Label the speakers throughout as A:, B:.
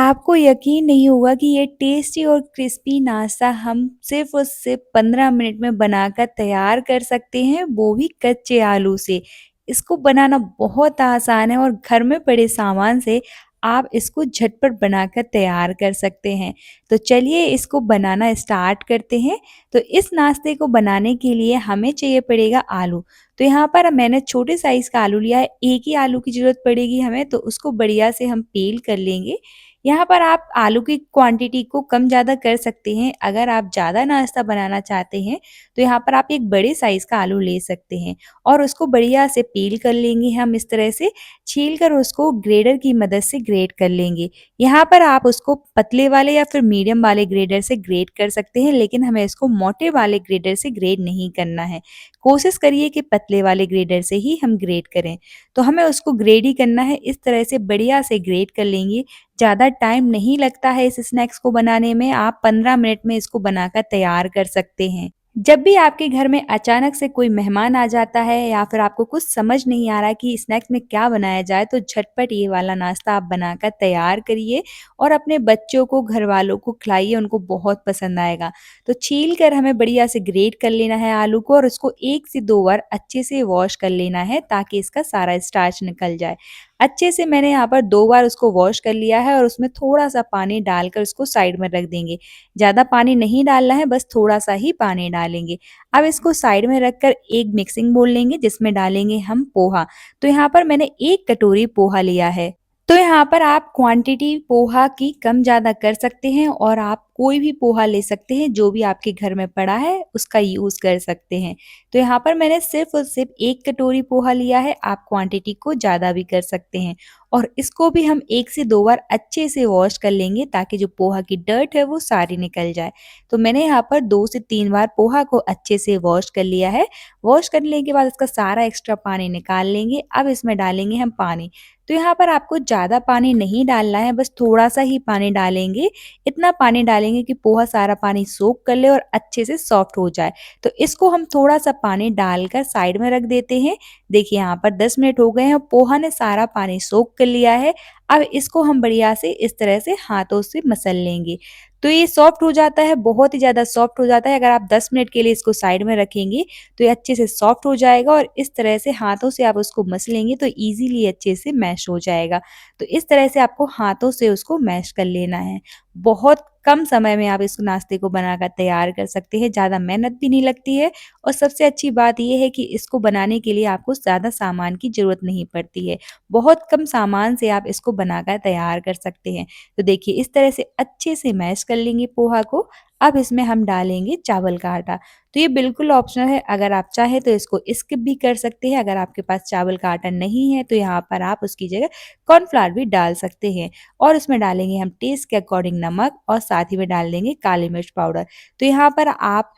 A: आपको यकीन नहीं होगा कि ये टेस्टी और क्रिस्पी नाश्ता हम सिर्फ़ और सिर्फ़ 15 मिनट में बनाकर तैयार कर सकते हैं, वो भी कच्चे आलू से। इसको बनाना बहुत आसान है और घर में पड़े सामान से आप इसको झटपट बनाकर तैयार कर सकते हैं। तो चलिए इसको बनाना स्टार्ट करते हैं। तो इस नाश्ते को बनाने के लिए हमें चाहिए पड़ेगा आलू। तो यहाँ पर मैंने छोटे साइज़ का आलू लिया है, एक ही आलू की ज़रूरत पड़ेगी हमें, तो उसको बढ़िया से हम पील कर लेंगे। यहाँ पर आप आलू की क्वांटिटी को कम-ज़्यादा कर सकते हैं। अगर आप ज़्यादा नाश्ता बनाना चाहते हैं, तो यहाँ पर आप एक बड़े साइज़ का आलू ले सकते हैं और उसको बढ़िया से पील कर लेंगे हम इस तरह से, छील कर उसको ग्रेटर की मदद से ग्रेट कर लेंगे। यहाँ पर आप उसको पतले वाले या फिर मीडियम वाले ग्रेटर से ग्रेट कर सकते हैं, लेकिन हमें इसको मोटे वाले ग्रेटर से ग्रेट नहीं करना है। कोशिश करिए कि पतले वाले ग्रेटर से ही हम ग्रेट करें। तो हमें उसको ग्रेट ही करना है, इस तरह से बढ़िया से ग्रेट कर लेंगे। ज़्यादा टाइम नहीं लगता है इस स्नैक्स को बनाने में, आप 15 मिनट में इसको बनाकर तैयार कर सकते हैं। जब भी आपके घर में अचानक से कोई मेहमान आ जाता है या फिर आपको कुछ समझ नहीं आ रहा कि स्नैक्स में क्या बनाया जाए, तो झटपट ये वाला नाश्ता आप बनाकर तैयार करिए और अपने बच्चों को, घरवालों को खिलाइए, उनको बहुत पसंद आएगा। तो छील कर हमें बढ़िया से ग्रेट कर लेना है आलू को और उसको 1 से 2 बार अच्छे से वॉश कर लेना है ताकि इसका सारा स्टार्च निकल जाए। अच्छे से मैंने यहाँ पर 2 बार उसको वॉश कर लिया है और उसमें थोड़ा-सा पानी डालकर उसको साइड में रख देंगे। ज़्यादा पानी नहीं डालना है, बस थोड़ा-सा ही पानी डालेंगे। अब इसको साइड में रखकर एक मिक्सिंग बोल लेंगे जिसमें डालेंगे हम पोहा। तो यहाँ पर मैंने 1 कटोरी पोहा लिया है। तो यहाँ पर आप क्वांटिटी पोहा की कम-ज़्यादा कर सकते हैं और आप कोई भी पोहा ले सकते हैं, जो भी आपके घर में पड़ा है, उसका यूज़ कर सकते हैं। तो यहाँ पर मैंने सिर्फ़ और सिर्फ़ 1 कटोरी पोहा लिया है, आप क्वांटिटी को ज़्यादा भी कर सकते हैं। और इसको भी हम 1 से 2 बार अच्छे से वॉश कर लेंगे ताकि जो पोहा की डर्ट है, वो सारी निकल जाए। तो मैंने यहाँ पर 2 से 3 बार पोहा को अच्छे से वॉश कर लिया है। वॉश करने के बाद इसका सारा एक्स्ट्रा पानी निकाल लेंगे। अब इसमें डालेंगे हम पानी। तो यहाँ पर आपको ज़्यादा पानी नहीं डालना है, बस थोड़ा-सा ही पानी डालेंगे। इतना पानी डालेंगे कि पोहा सारा पानी सोक कर ले और अच्छे से सॉफ्ट हो जाए। तो इसको हम थोड़ा-सा पानी डालकर साइड में रख देते हैं। देखिए यहाँ पर 10 मिनट हो गए हैं और पोहा ने सारा पानी सोक कर लिया है। अब इसको हम बढ़िया से इस तरह से हाथों से मसल लेंगे। तो ये सॉफ्ट हो जाता है, बहुत ही ज़्यादा सॉफ्ट हो जाता है। अगर आप 10 मिनट के लिए इसको साइड में रखेंगे, तो ये अच्छे से सॉफ्ट हो जाएगा और इस तरह से हाथों से आप उसको मसलेंगे तो ईज़िली अच्छे से मैश हो जाएगा। तो इस तरह से आपको हाथों से उसको मैश कर लेना है। बहुत कम समय में आप इस नाश्ते को बनाकर तैयार कर सकते हैं, ज़्यादा मेहनत भी नहीं लगती है और सबसे अच्छी बात ये है कि इसको बनाने के लिए आपको ज़्यादा सामान की ज़रूरत नहीं पड़ती है। बहुत कम सामान से आप इसको बनाकर तैयार कर सकते हैं। तो देखिए इस तरह से अच्छे से मैश कर लेंगे पोहा को। अब इसमें हम डालेंगे चावल का आटा। तो ये बिल्कुल ऑप्शनल है, अगर आप चाहें तो इसको स्किप भी कर सकते हैं। अगर आपके पास चावल का आटा नहीं है, तो यहाँ पर आप उसकी जगह कॉर्नफ्लावर भी डाल सकते हैं और उसमें डालेंगे हम टेस्ट के अकॉर्डिंग नमक और साथ ही में डाल देंगे काली मिर्च पाउडर। तो यहाँ पर आप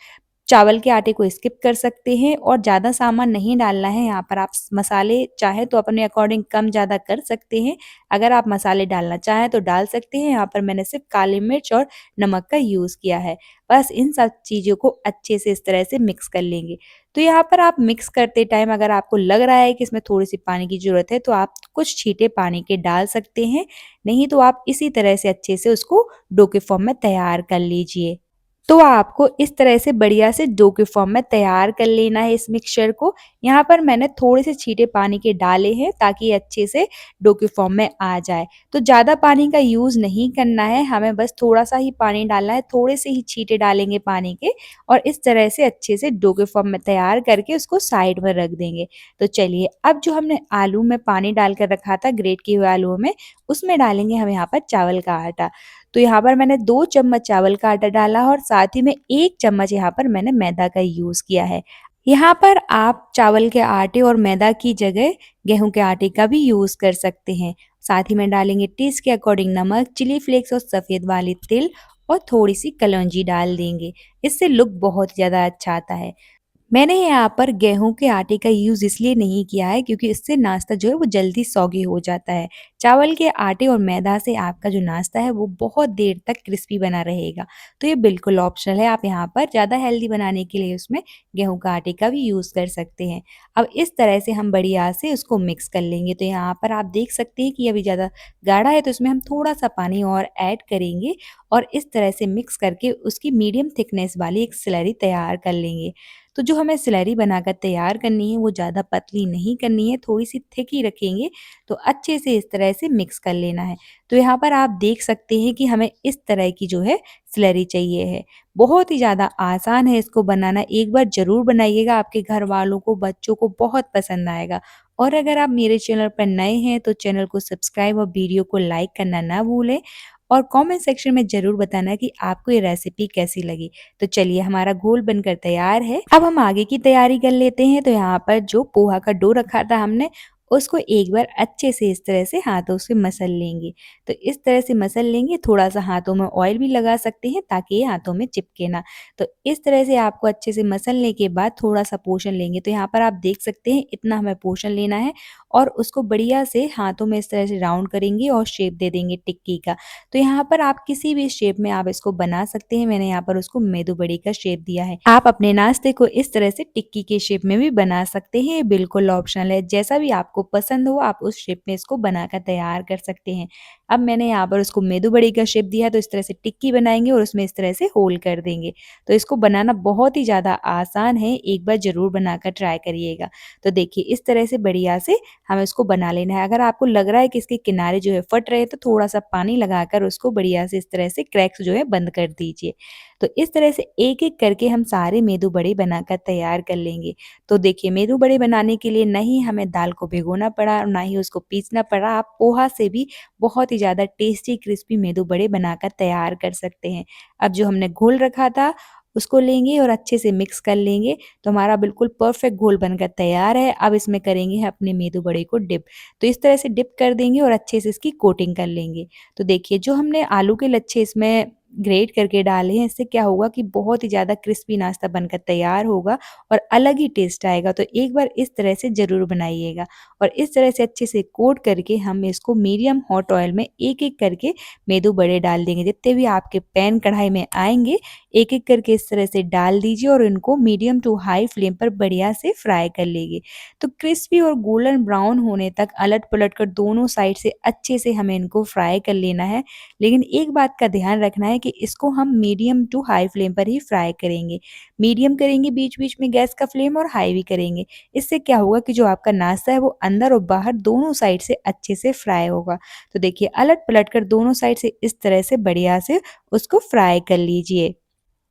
A: चावल के आटे को स्किप कर सकते हैं और ज़्यादा सामान नहीं डालना है। यहाँ पर आप मसाले चाहे तो अपने अकॉर्डिंग कम-ज़्यादा कर सकते हैं। अगर आप मसाले डालना चाहें तो डाल सकते हैं। यहाँ पर मैंने सिर्फ़ काली मिर्च और नमक का यूज़ किया है। बस इन सब चीज़ों को अच्छे से इस तरह से मिक्स कर लेंगे। तो यहाँ पर आप मिक्स करते टाइम अगर आपको लग रहा है कि इसमें थोड़ी-सी पानी की ज़रूरत है, तो आप कुछ छींटे पानी के डाल सकते हैं। नहीं तो आप इसी तरह से अच्छे से उसको डो के फॉर्म में तैयार कर लीजिए। तो आपको इस तरह से बढ़िया से डो के फॉर्म में तैयार कर लेना है इस मिक्सचर को। यहाँ पर मैंने थोड़े से छींटे पानी के डाले हैं ताकि ये अच्छे से डो के फॉर्म में आ जाए। तो ज़्यादा पानी का यूज़ नहीं करना है, हमें बस थोड़ा-सा ही पानी डालना है, थोड़े से ही छींटे डालेंगे पानी के और इस तरह से अच्छे से डो के फॉर्म में तैयार करके उसको साइड में रख देंगे। तो चलिए अब जो हमने आलू में पानी डालकर रखा था ग्रेट किए हुए आलुओं में, उसमें डालेंगे हम यहाँ पर चावल का आटा। तो यहाँ पर मैंने 2 चम्मच चावल का आटा डाला और साथ ही में 1 चम्मच यहाँ पर मैंने मैदा का यूज़ किया है। यहाँ पर आप चावल के आटे और मैदा की जगह गेहूं के आटे का भी यूज़ कर सकते हैं। साथ ही में डालेंगे टेस्ट के अकॉर्डिंग नमक, चिली फ्लेक्स और सफ़ेद वाले तिल और थोड़ी सी कलौंजी डाल देंगे। इससे लुक बहुत ज़्यादा अच्छा आता है। मैंने यहाँ पर गेहूँ के आटे का यूज़ इसलिए नहीं किया है क्योंकि इससे नाश्ता जो है वो जल्दी सॉगी हो जाता है। चावल के आटे और मैदा से आपका जो नाश्ता है वो बहुत देर तक क्रिस्पी बना रहेगा। तो ये बिल्कुल ऑप्शनल है, आप यहाँ पर ज़्यादा हेल्दी बनाने के लिए उसमें गेहूँ का आटे का भी यूज़ कर सकते हैं। अब इस तरह से हम बढ़िया से उसको मिक्स कर लेंगे। तो यहाँ पर आप देख सकते हैं कि अभी ज़्यादा गाढ़ा है तो इसमें हम थोड़ा-सा पानी और ऐड करेंगे और इस तरह से मिक्स करके उसकी मीडियम थिकनेस वाली एक स्लरी तैयार कर लेंगे। तो जो हमें स्लरी बनाकर तैयार करनी है वो ज़्यादा पतली नहीं करनी है, थोड़ी-सी थिक ही रखेंगे, तो अच्छे से इस तरह से मिक्स कर लेना है। तो यहाँ पर आप देख सकते हैं कि हमें इस तरह की जो है स्लरी चाहिए है। बहुत ही ज़्यादा आसान है इसको बनाना, एक बार ज़रूर बनाइएगा, आपके घर वालों को, बच्चों को बहुत पसंद आएगा। और अगर आप मेरे चैनल पर नए हैं तो चैनल को सब्सक्राइब और वीडियो को लाइक करना ना भूलें और कमेंट सेक्शन में ज़रूर बताना कि आपको ये रेसिपी कैसी लगी। तो चलिए हमारा घोल बनकर तैयार है। अब हम आगे की तैयारी कर लेते हैं। तो यहाँ पर जो पोहा का डो रखा था हमने, उसको एक बार अच्छे से इस तरह से हाथों से मसल लेंगे। तो इस तरह से मसल लेंगे, थोड़ा-सा हाथों में ऑयल भी लगा सकते हैं ताकि ये हाथों में चिपके ना। तो इस तरह से आपको अच्छे से मसलने के बाद थोड़ा-सा पोर्शन लेंगे। तो यहाँ पर आप देख सकते हैं इतना हमें पोर्शन लेना है और उसको बढ़िया से हाथों में इस तरह से राउंड करेंगे और शेप दे देंगे टिक्की का। तो यहाँ पर आप किसी भी शेप में आप इसको बना सकते हैं। मैंने यहाँ पर उसको मेदू बड़ी का शेप दिया है। आप अपने नाश्ते को इस तरह से टिक्की के शेप में भी बना सकते हैं, ये बिल्कुल ऑप्शनल है। जैसा भी आपको पसंद हो आप उस शेप में इसको बनाकर तैयार कर सकते हैं। अब मैंने यहाँ पर उसको मेदू बड़ी का शेप दिया है तो इस तरह से टिक्की बनाएँगे और उसमें इस तरह से होल कर देंगे। तो इसको बनाना बहुत ही ज़्यादा आसान है, एक बार ज़रूर बनाकर ट्राई करिएगा। तो देखिए इस तरह से बढ़िया से हमें इसको बना लेना है। अगर आपको लग रहा है कि इसके किनारे जो है फट रहे हैं तो थोड़ा-सा पानी लगाकर उसको बढ़िया से इस तरह से क्रैक्स जो है बंद कर दीजिए। तो इस तरह से एक-एक करके हम सारे मेदू बड़े बनाकर तैयार कर लेंगे। तो देखिए मेदू बड़े बनाने के लिए ना ही हमें दाल को भिगोना पड़ा और ना ही उसको पीसना पड़ा। आप पोहा से भी बहुत ही ज़्यादा टेस्टी क्रिस्पी मेदू बड़े बनाकर तैयार कर सकते हैं। अब जो हमने घोल रखा था उसको लेंगे और अच्छे से मिक्स कर लेंगे। तो हमारा बिल्कुल परफेक्ट घोल बनकर तैयार है। अब इसमें करेंगे अपने मेदू बड़े को डिप। तो इस तरह से डिप कर देंगे और अच्छे से इसकी कोटिंग कर लेंगे। तो देखिए जो हमने आलू के लच्छे इसमें ग्रेट करके डाले हैं, इससे क्या होगा कि बहुत ही ज़्यादा क्रिस्पी नाश्ता बनकर तैयार होगा और अलग ही टेस्ट आएगा। तो एक बार इस तरह से ज़रूर बनाइएगा और इस तरह से अच्छे से कोट करके हम इसको मीडियम हॉट ऑयल में एक-एक करके मेदू बड़े डाल देंगे। जितने भी आपके पैन कढ़ाई में आएँगे, एक-एक करके इस तरह से डाल दीजिए और इनको मीडियम टू हाई फ्लेम पर बढ़िया से फ्राई कर लीजिए। तो क्रिस्पी और गोल्डन ब्राउन होने तक अलट-पलट कर दोनों साइड से अच्छे से हमें इनको फ्राई कर लेना है। लेकिन एक बात का ध्यान रखना है कि इसको हम मीडियम टू हाई फ्लेम पर ही फ्राई करेंगे। मीडियम करेंगे बीच-बीच में गैस का फ्लेम और हाई भी करेंगे। इससे क्या होगा कि जो आपका नाश्ता है वो अंदर और बाहर दोनों साइड से अच्छे से फ्राई होगा। तो देखिए अलट-पलट कर दोनों साइड से इस तरह से बढ़िया से उसको फ्राई कर लीजिए।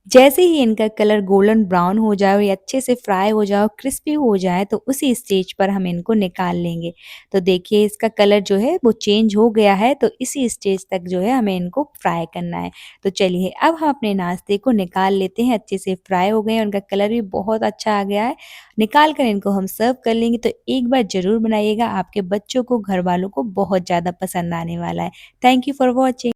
A: जैसे ही इनका कलर गोल्डन ब्राउन हो जाए और ये अच्छे से फ्राई हो जाए और क्रिस्पी हो जाए तो उसी स्टेज पर हम इनको निकाल लेंगे। तो देखिए इसका कलर जो है वो चेंज हो गया है, तो इसी स्टेज तक जो है हमें इनको फ्राई करना है। तो चलिए अब हम अपने नाश्ते को निकाल लेते हैं, अच्छे से फ्राई हो गए हैं, उनका कलर भी बहुत अच्छा आ गया है। निकाल कर इनको हम सर्व कर लेंगे। तो एक बार ज़रूर बनाइएगा, आपके बच्चों को, घरवालों को बहुत ज़्यादा पसंद आने वाला है। Thank you for watching.